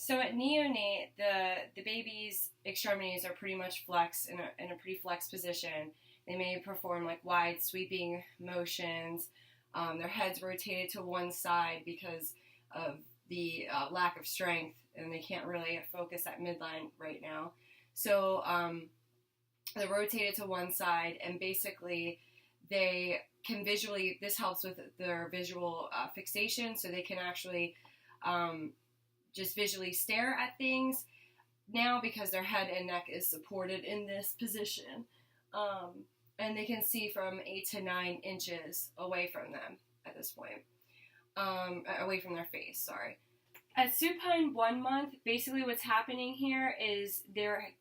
So at neonate, the baby's extremities are pretty much flexed in a pretty flexed position. They may perform like wide sweeping motions. Their head's rotated to one side because of the lack of strength, and they can't really focus at midline right now. So they're rotated to one side, and basically they can visually, this helps with their visual fixation, so they can actually just visually stare at things now because their head and neck is supported in this position. And they can see from 8 to 9 inches away from them at this point. Away from their face, sorry. At supine 1 month, basically what's happening here is they're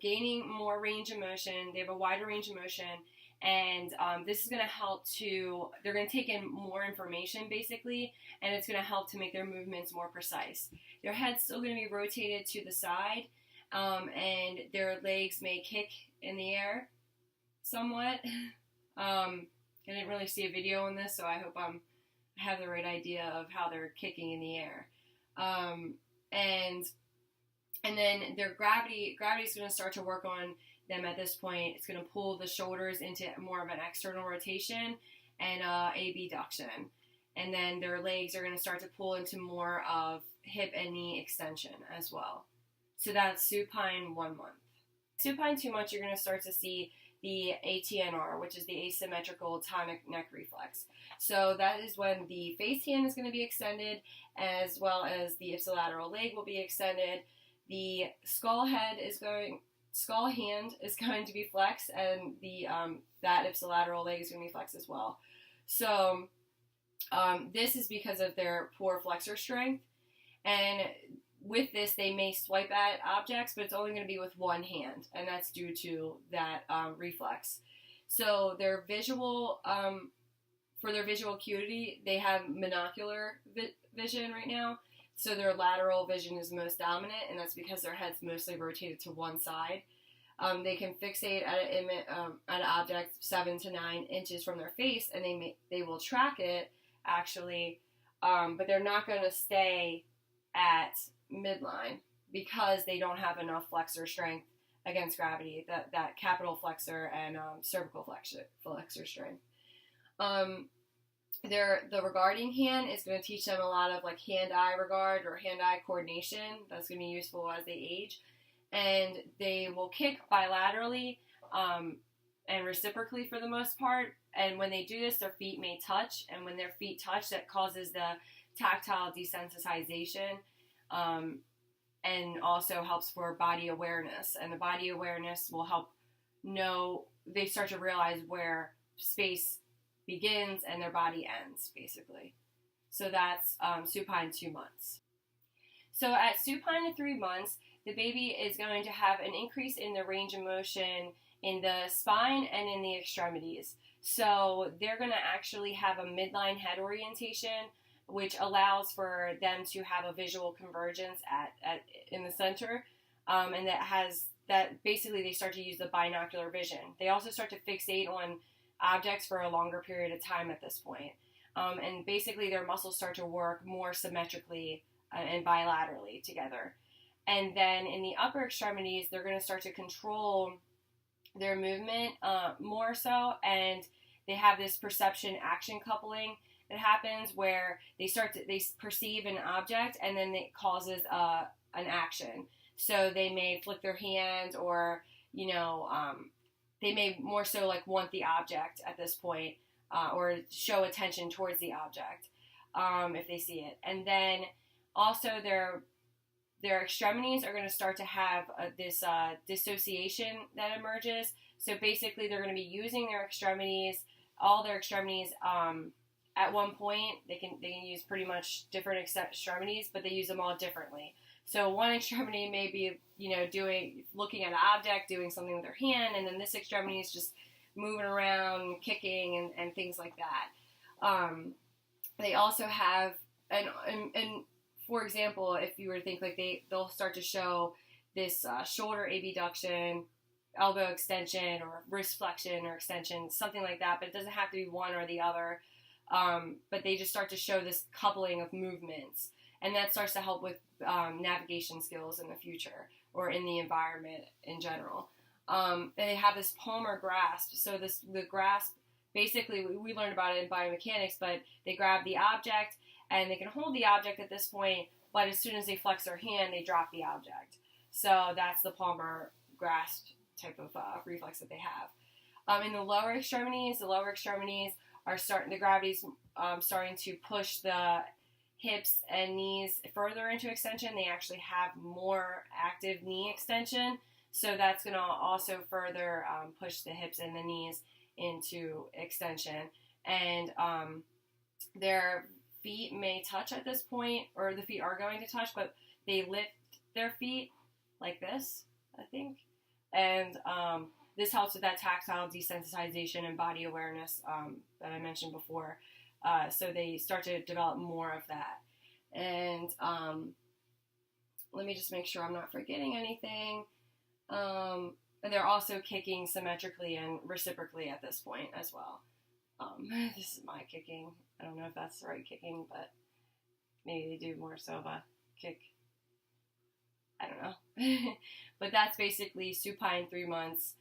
gaining more range of motion. They have a wider range of motion, and this is going to help to, they're going to take in more information basically, and it's going to help to make their movements more precise. Their head's still going to be rotated to the side, and their legs may kick in the air somewhat. I didn't really see a video on this, so I hope I have the right idea of how they're kicking in the air. And then their gravity is going to start to work on them at this point. It's going to pull the shoulders into more of an external rotation and abduction. And then their legs are going to start to pull into more of hip and knee extension as well. So that's supine 1 month. Supine 2 months, you're going to start to see the ATNR, which is the asymmetrical tonic neck reflex. So that is when the face hand is going to be extended, as well as the ipsilateral leg will be extended. The skull hand is going to be flexed, and the that ipsilateral leg is going to be flexed as well. So this is because of their poor flexor strength, and with this they may swipe at objects, but it's only going to be with one hand, and that's due to that reflex. So their visual, for their visual acuity, they have monocular vision right now. So their lateral vision is most dominant, and that's because their head's mostly rotated to one side. They can fixate at an object 7 to 9 inches from their face, and they will track it actually, but they're not going to stay at midline because they don't have enough flexor strength against gravity. That capital flexor and cervical flexor strength. The regarding hand is going to teach them a lot of like hand-eye regard or hand-eye coordination. That's going to be useful as they age. And they will kick bilaterally and reciprocally for the most part. And when they do this, their feet may touch. And when their feet touch, that causes the tactile desensitization, and also helps for body awareness. And the body awareness will help they start to realize where space begins and their body ends, basically. So that's supine 2 months. So at supine 3 months, the baby is going to have an increase in the range of motion in the spine and in the extremities. So they're going to actually have a midline head orientation, which allows for them to have a visual convergence in the center, and that basically they start to use the binocular vision. They also start to fixate on objects for a longer period of time at this point. And basically their muscles start to work more symmetrically and bilaterally together. And then in the upper extremities, they're going to start to control their movement more so, and they have this perception-action coupling that happens where they perceive an object, and then it causes an action. So they may flick their hand, or they may more so like want the object at this point, or show attention towards the object if they see it. And then also their extremities are going to start to have this dissociation that emerges. So basically they're going to be using all their extremities at one point. They can use pretty much different extremities, but they use them all differently. So one extremity may be, looking at an object, doing something with their hand, and then this extremity is just moving around, kicking, and things like that. They also have, and for example, if you were to think like they'll start to show this shoulder abduction, elbow extension, or wrist flexion or extension, something like that, but it doesn't have to be one or the other. But they just start to show this coupling of movements. and that starts to help with navigation skills in the future or in the environment in general. And they have this palmar grasp. So the grasp, basically, we learned about it in biomechanics, but they grab the object and they can hold the object at this point, but as soon as they flex their hand, they drop the object. So that's the palmar grasp type of reflex that they have. In the lower extremities are the gravity's starting to push the hips and knees further into extension. They actually have more active knee extension, so that's going to also further push the hips and the knees into extension. And their feet may touch at this point, or the feet are going to touch, but they lift their feet like this, I think. And this helps with that tactile desensitization and body awareness that I mentioned before. So they start to develop more of that. And let me just make sure I'm not forgetting anything. And they're also kicking symmetrically and reciprocally at this point as well. This is my kicking. I don't know if that's the right kicking, but maybe they do more so of a kick. I don't know. But that's basically supine 3 months,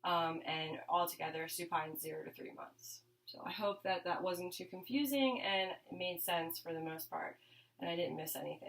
and altogether supine 0 to 3 months. So I hope that wasn't too confusing and it made sense for the most part, and I didn't miss anything.